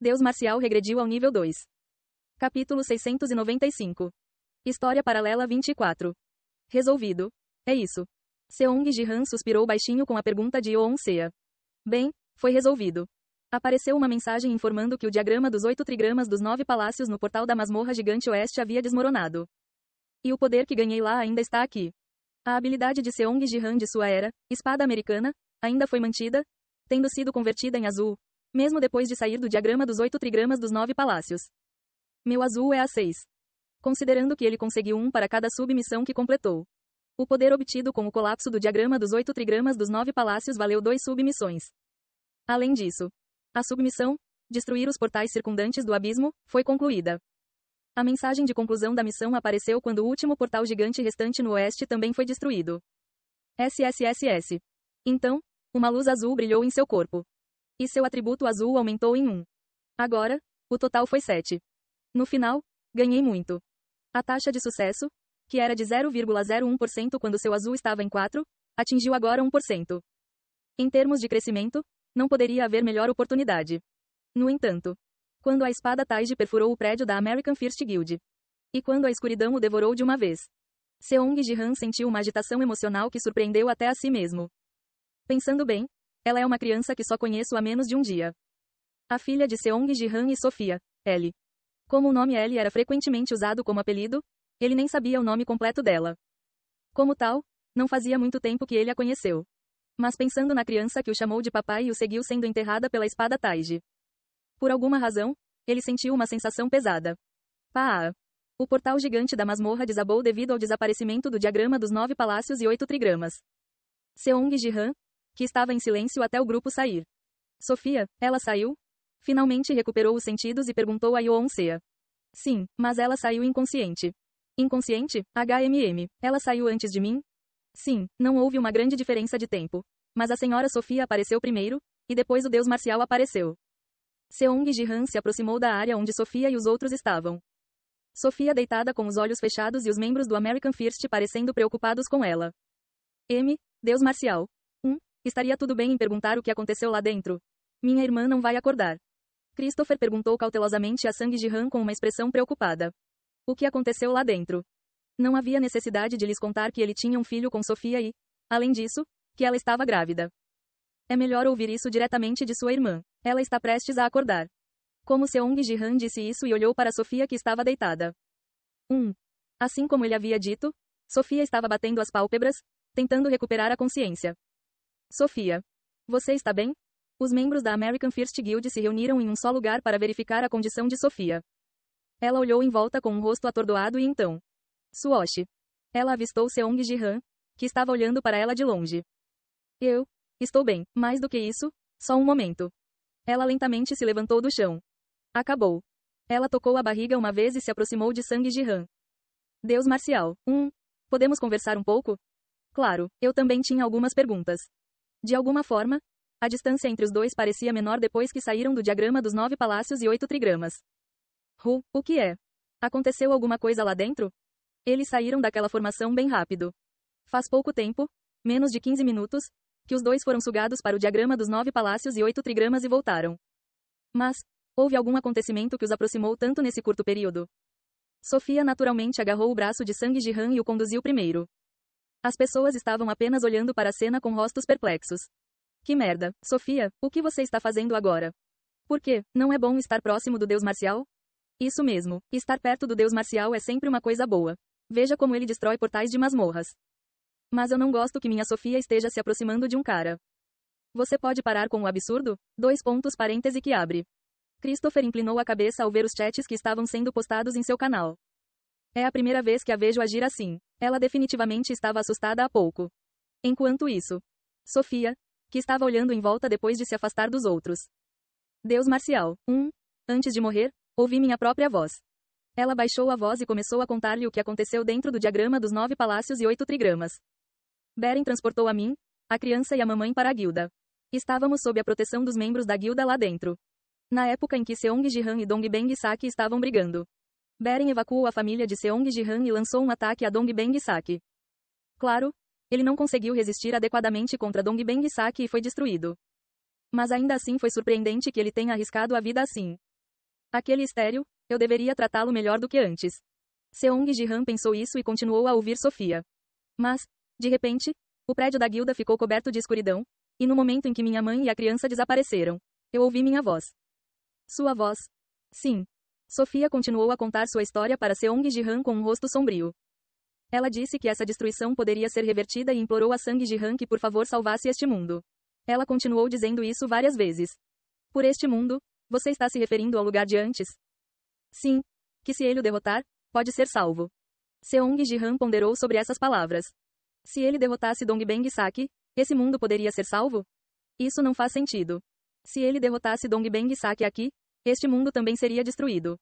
Deus marcial regrediu ao nível 2. Capítulo 695. História paralela 24. Resolvido. É isso. Seong Ji-han suspirou baixinho com a pergunta de Yeon-sea. Bem, foi resolvido. Apareceu uma mensagem informando que o diagrama dos 8 trigramas dos 9 palácios no portal da masmorra gigante oeste havia desmoronado. E o poder que ganhei lá ainda está aqui. A habilidade de Seong Ji-han de sua era, espada americana, ainda foi mantida, tendo sido convertida em azul, mesmo depois de sair do diagrama dos 8 trigramas dos 9 palácios. Meu azul é a 6. Considerando que ele conseguiu um para cada submissão que completou. O poder obtido com o colapso do diagrama dos 8 trigramas dos 9 palácios valeu 2 submissões. Além disso, a submissão, destruir os portais circundantes do abismo, foi concluída. A mensagem de conclusão da missão apareceu quando o último portal gigante restante no oeste também foi destruído. SSSS. Então, uma luz azul brilhou em seu corpo. E seu atributo azul aumentou em 1. Agora, o total foi 7. No final, ganhei muito. A taxa de sucesso, que era de 0,01% quando seu azul estava em 4, atingiu agora 1%. Em termos de crescimento, não poderia haver melhor oportunidade. No entanto, quando a espada Taiji perfurou o prédio da American First Guild. E quando a escuridão o devorou de uma vez. Seong Ji-han sentiu uma agitação emocional que surpreendeu até a si mesmo. Pensando bem, ela é uma criança que só conheço há menos de um dia. A filha de Seong Ji-han e Sofia, Ellie. Como o nome Ellie era frequentemente usado como apelido, ele nem sabia o nome completo dela. Como tal, não fazia muito tempo que ele a conheceu. Mas pensando na criança que o chamou de papai e o seguiu sendo enterrada pela espada Taiji. Por alguma razão, ele sentiu uma sensação pesada. Pá! O portal gigante da masmorra desabou devido ao desaparecimento do diagrama dos 9 palácios e 8 trigramas. Seong Ji-han, que estava em silêncio até o grupo sair. Sofia, ela saiu? Finalmente recuperou os sentidos e perguntou a Yeon-sea. Sim, mas ela saiu inconsciente. Inconsciente? Ela saiu antes de mim? Sim, não houve uma grande diferença de tempo. Mas a senhora Sofia apareceu primeiro, e depois o deus marcial apareceu. Seong Ji-han se aproximou da área onde Sofia e os outros estavam. Sofia deitada com os olhos fechados e os membros do American First parecendo preocupados com ela. Deus marcial. Estaria tudo bem em perguntar o que aconteceu lá dentro? Minha irmã não vai acordar. Christopher perguntou cautelosamente a Sang Ji-han com uma expressão preocupada. O que aconteceu lá dentro? Não havia necessidade de lhes contar que ele tinha um filho com Sofia e, além disso, que ela estava grávida. É melhor ouvir isso diretamente de sua irmã. Ela está prestes a acordar. Como Seong Ji-han disse isso e olhou para Sofia que estava deitada. Assim como ele havia dito, Sofia estava batendo as pálpebras, tentando recuperar a consciência. Sofia. Você está bem? Os membros da American First Guild se reuniram em um só lugar para verificar a condição de Sofia. Ela olhou em volta com um rosto atordoado e então. Suoshi. Ela avistou Seong Ji-han, que estava olhando para ela de longe. Eu estou bem, mais do que isso, só um momento. Ela lentamente se levantou do chão. Acabou. Ela tocou a barriga uma vez e se aproximou de Sang Ji-han. Deus marcial. Podemos conversar um pouco? Claro, eu também tinha algumas perguntas. De alguma forma, a distância entre os dois parecia menor depois que saíram do diagrama dos 9 palácios e 8 trigramas. O que é? Aconteceu alguma coisa lá dentro? Eles saíram daquela formação bem rápido. Faz pouco tempo, menos de 15 minutos, que os dois foram sugados para o diagrama dos 9 palácios e 8 trigramas e voltaram. Mas, houve algum acontecimento que os aproximou tanto nesse curto período? Sofia naturalmente agarrou o braço de Sang Ji-han e o conduziu primeiro. As pessoas estavam apenas olhando para a cena com rostos perplexos. Que merda, Sofia, o que você está fazendo agora? Por quê? Não é bom estar próximo do deus marcial? Isso mesmo, estar perto do deus marcial é sempre uma coisa boa. Veja como ele destrói portais de masmorras. Mas eu não gosto que minha Sofia esteja se aproximando de um cara. Você pode parar com o absurdo? Parêntese que abre. Christopher inclinou a cabeça ao ver os chats que estavam sendo postados em seu canal. É a primeira vez que a vejo agir assim. Ela definitivamente estava assustada há pouco. Enquanto isso, Sofia, que estava olhando em volta depois de se afastar dos outros. Deus marcial. Antes de morrer, ouvi minha própria voz. Ela baixou a voz e começou a contar-lhe o que aconteceu dentro do diagrama dos 9 palácios e 8 trigramas. Beren transportou a mim, a criança e a mamãe para a guilda. Estávamos sob a proteção dos membros da guilda lá dentro. Na época em que Seong Ji-han e Dongbang Saki estavam brigando. Beren evacuou a família de Seong Ji-han e lançou um ataque a Dongbang Saki. Claro, ele não conseguiu resistir adequadamente contra Dongbang Saki e foi destruído. Mas ainda assim foi surpreendente que ele tenha arriscado a vida assim. Aquele estéril, eu deveria tratá-lo melhor do que antes. Seong Ji-han pensou isso e continuou a ouvir Sofia. Mas, de repente, o prédio da guilda ficou coberto de escuridão, e no momento em que minha mãe e a criança desapareceram, eu ouvi minha voz. Sua voz? Sim. Sofia continuou a contar sua história para Seong Ji-han com um rosto sombrio. Ela disse que essa destruição poderia ser revertida e implorou a Sang Ji-han que por favor salvasse este mundo. Ela continuou dizendo isso várias vezes. Por este mundo, você está se referindo ao lugar de antes? Sim. Que se ele o derrotar, pode ser salvo. Seong Ji-han ponderou sobre essas palavras. Se ele derrotasse Dongbang Saki, esse mundo poderia ser salvo? Isso não faz sentido. Se ele derrotasse Dongbang Saki aqui, este mundo também seria destruído.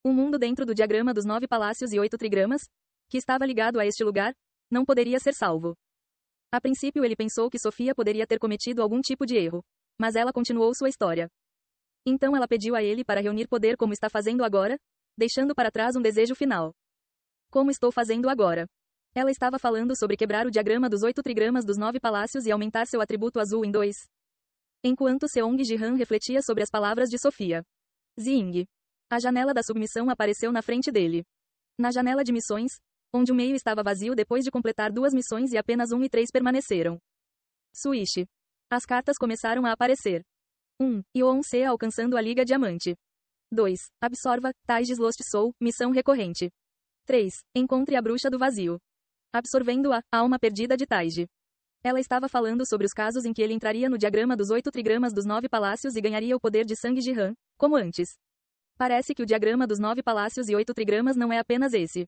O mundo dentro do diagrama dos 9 palácios e 8 trigramas, que estava ligado a este lugar, não poderia ser salvo. A princípio ele pensou que Sofia poderia ter cometido algum tipo de erro, mas ela continuou sua história. Então ela pediu a ele para reunir poder como está fazendo agora, deixando para trás um desejo final. Como estou fazendo agora? Ela estava falando sobre quebrar o diagrama dos 8 trigramas dos 9 palácios e aumentar seu atributo azul em 2. Enquanto Seong Ji-han refletia sobre as palavras de Sofia. Zing. A janela da submissão apareceu na frente dele. Na janela de missões, onde o meio estava vazio depois de completar 2 missões e apenas 1 e 3 permaneceram. Switch. As cartas começaram a aparecer. 1. Yoon-se alcançando a Liga Diamante. 2. Absorva, Taijis Lost Soul, missão recorrente. 3. Encontre a Bruxa do Vazio. Absorvendo a alma perdida de Taiji. Ela estava falando sobre os casos em que ele entraria no diagrama dos 8 trigramas dos 9 palácios e ganharia o poder de Sang Ji-han, como antes. Parece que o diagrama dos 9 palácios e 8 trigramas não é apenas esse.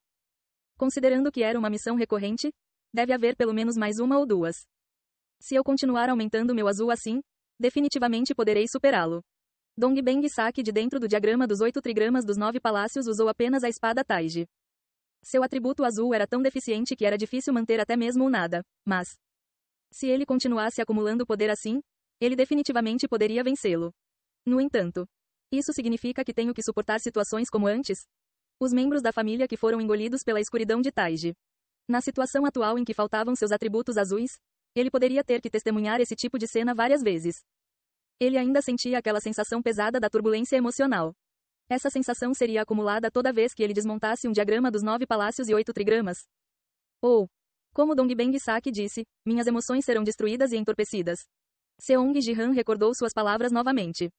Considerando que era uma missão recorrente, deve haver pelo menos mais uma ou 2. Se eu continuar aumentando meu azul assim, definitivamente poderei superá-lo. Dongbang Saki de dentro do diagrama dos 8 trigramas dos 9 palácios usou apenas a espada Taiji. Seu atributo azul era tão deficiente que era difícil manter até mesmo o nada, mas se ele continuasse acumulando poder assim, ele definitivamente poderia vencê-lo. No entanto, isso significa que tenho que suportar situações como antes? Os membros da família que foram engolidos pela escuridão de Taiji. Na situação atual em que faltavam seus atributos azuis, ele poderia ter que testemunhar esse tipo de cena várias vezes. Ele ainda sentia aquela sensação pesada da turbulência emocional. Essa sensação seria acumulada toda vez que ele desmontasse um diagrama dos 9 palácios e 8 trigramas. Ou, como Dongbang Saki disse, minhas emoções serão destruídas e entorpecidas. Seong Ji-han recordou suas palavras novamente.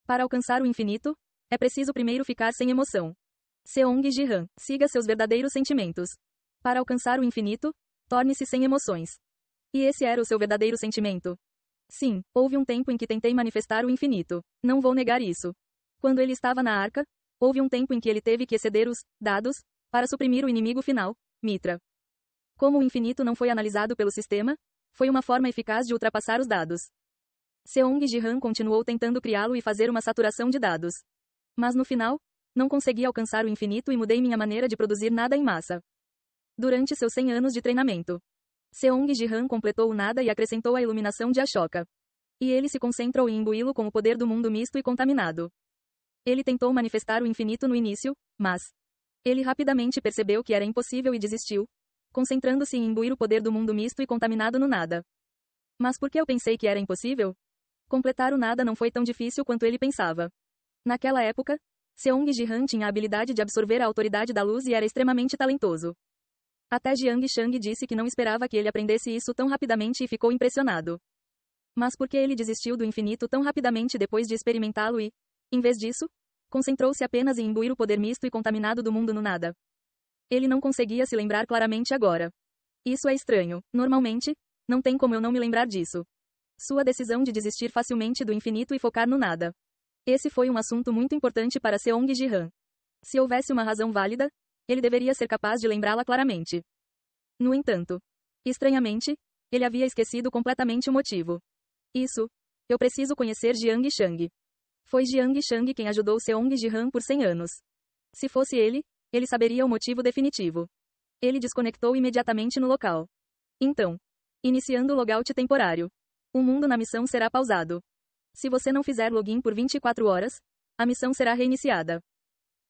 Para alcançar o infinito, é preciso primeiro ficar sem emoção. Seong Ji-han, siga seus verdadeiros sentimentos. Para alcançar o infinito, torne-se sem emoções. E esse era o seu verdadeiro sentimento? Sim, houve um tempo em que tentei manifestar o infinito. Não vou negar isso. Quando ele estava na arca, houve um tempo em que ele teve que exceder os dados para suprimir o inimigo final, Mitra. Como o infinito não foi analisado pelo sistema, foi uma forma eficaz de ultrapassar os dados. Seong Ji-han continuou tentando criá-lo e fazer uma saturação de dados. Mas no final, não consegui alcançar o infinito e mudei minha maneira de produzir nada em massa. Durante seus 100 anos de treinamento, Seong Ji-han completou o nada e acrescentou a iluminação de Ashoka. E ele se concentrou em imbuí-lo com o poder do mundo misto e contaminado. Ele tentou manifestar o infinito no início, mas ele rapidamente percebeu que era impossível e desistiu, concentrando-se em imbuir o poder do mundo misto e contaminado no nada. Mas por que eu pensei que era impossível? Completar o nada não foi tão difícil quanto ele pensava. Naquela época, Seong Ji-han tinha a habilidade de absorver a autoridade da luz e era extremamente talentoso. Até Jiang Shang disse que não esperava que ele aprendesse isso tão rapidamente e ficou impressionado. Mas por que ele desistiu do infinito tão rapidamente depois de experimentá-lo e, em vez disso, concentrou-se apenas em imbuir o poder misto e contaminado do mundo no nada? Ele não conseguia se lembrar claramente agora. Isso é estranho. Normalmente, não tem como eu não me lembrar disso. Sua decisão de desistir facilmente do infinito e focar no nada. Esse foi um assunto muito importante para Seong Ji-han. Se houvesse uma razão válida, ele deveria ser capaz de lembrá-la claramente. No entanto, estranhamente, ele havia esquecido completamente o motivo. Isso, eu preciso conhecer Jiang Shang. Foi Jiang Shang quem ajudou Seong Ji-han por 100 anos. Se fosse ele saberia o motivo definitivo. Ele desconectou imediatamente no local. Então, iniciando o logout temporário. O mundo na missão será pausado. Se você não fizer login por 24 horas, a missão será reiniciada.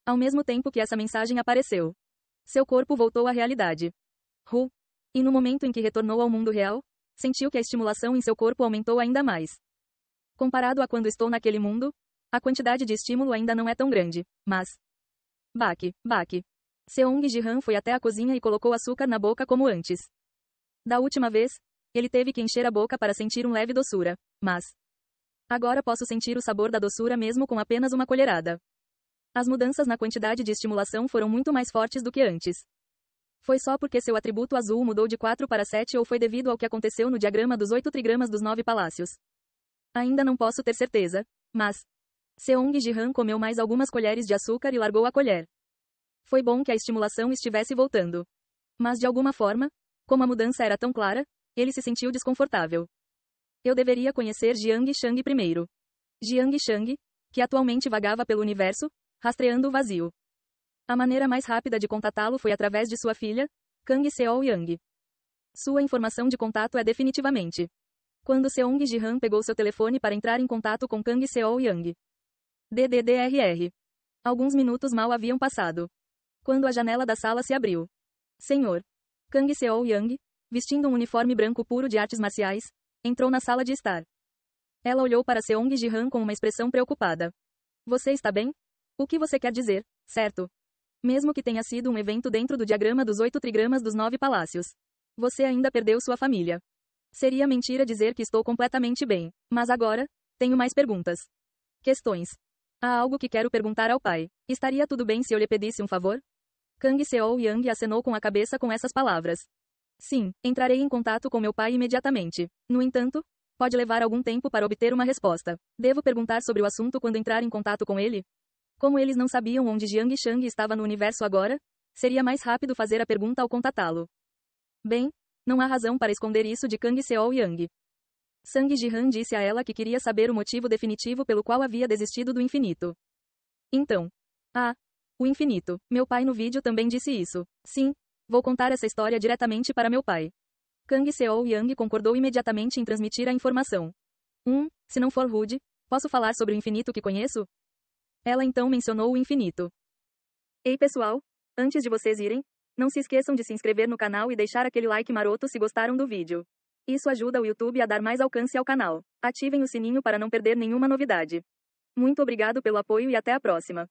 Ao mesmo tempo que essa mensagem apareceu, seu corpo voltou à realidade. E no momento em que retornou ao mundo real, sentiu que a estimulação em seu corpo aumentou ainda mais. Comparado a quando estou naquele mundo, A quantidade de estímulo ainda não é tão grande, mas... Baque, baque. Seong Ji-han foi até a cozinha e colocou açúcar na boca como antes. Da última vez, ele teve que encher a boca para sentir um leve doçura, mas... Agora posso sentir o sabor da doçura mesmo com apenas uma colherada. As mudanças na quantidade de estimulação foram muito mais fortes do que antes. Foi só porque seu atributo azul mudou de 4 para 7 ou foi devido ao que aconteceu no diagrama dos 8 trigramas dos 9 palácios? Ainda não posso ter certeza, mas... Seong Ji-han comeu mais algumas colheres de açúcar e largou a colher. Foi bom que a estimulação estivesse voltando. Mas de alguma forma, como a mudança era tão clara, ele se sentiu desconfortável. Eu deveria conhecer Jiang Shang primeiro. Jiang Shang, que atualmente vagava pelo universo, rastreando o vazio. A maneira mais rápida de contatá-lo foi através de sua filha, Kang Seol-yang. Sua informação de contato é definitivamente. Quando Seong Ji-han pegou seu telefone para entrar em contato com Kang Seol-yang. DDDRR. Alguns minutos mal haviam passado. Quando a janela da sala se abriu. Senhor. Kang Seol-yang, vestindo um uniforme branco puro de artes marciais, entrou na sala de estar. Ela olhou para Seong Ji-han com uma expressão preocupada. Você está bem? O que você quer dizer, certo? Mesmo que tenha sido um evento dentro do diagrama dos 8 trigramas dos 9 palácios. Você ainda perdeu sua família. Seria mentira dizer que estou completamente bem. Mas agora, tenho mais perguntas. Questões. Há algo que quero perguntar ao pai. Estaria tudo bem se eu lhe pedisse um favor? Kang Seol-yang acenou com a cabeça com essas palavras. Sim, entrarei em contato com meu pai imediatamente. No entanto, pode levar algum tempo para obter uma resposta. Devo perguntar sobre o assunto quando entrar em contato com ele? Como eles não sabiam onde Jiang Shang estava no universo agora, seria mais rápido fazer a pergunta ao contatá-lo. Bem, não há razão para esconder isso de Kang Seol-yang. Sang Ji-han disse a ela que queria saber o motivo definitivo pelo qual havia desistido do infinito. Então. O infinito. Meu pai no vídeo também disse isso. Sim, vou contar essa história diretamente para meu pai. Kang Seol-yang concordou imediatamente em transmitir a informação. Se não for rude, posso falar sobre o infinito que conheço? Ela então mencionou o infinito. Ei pessoal, antes de vocês irem, não se esqueçam de se inscrever no canal e deixar aquele like maroto se gostaram do vídeo. Isso ajuda o YouTube a dar mais alcance ao canal. Ativem o sininho para não perder nenhuma novidade. Muito obrigado pelo apoio e até a próxima.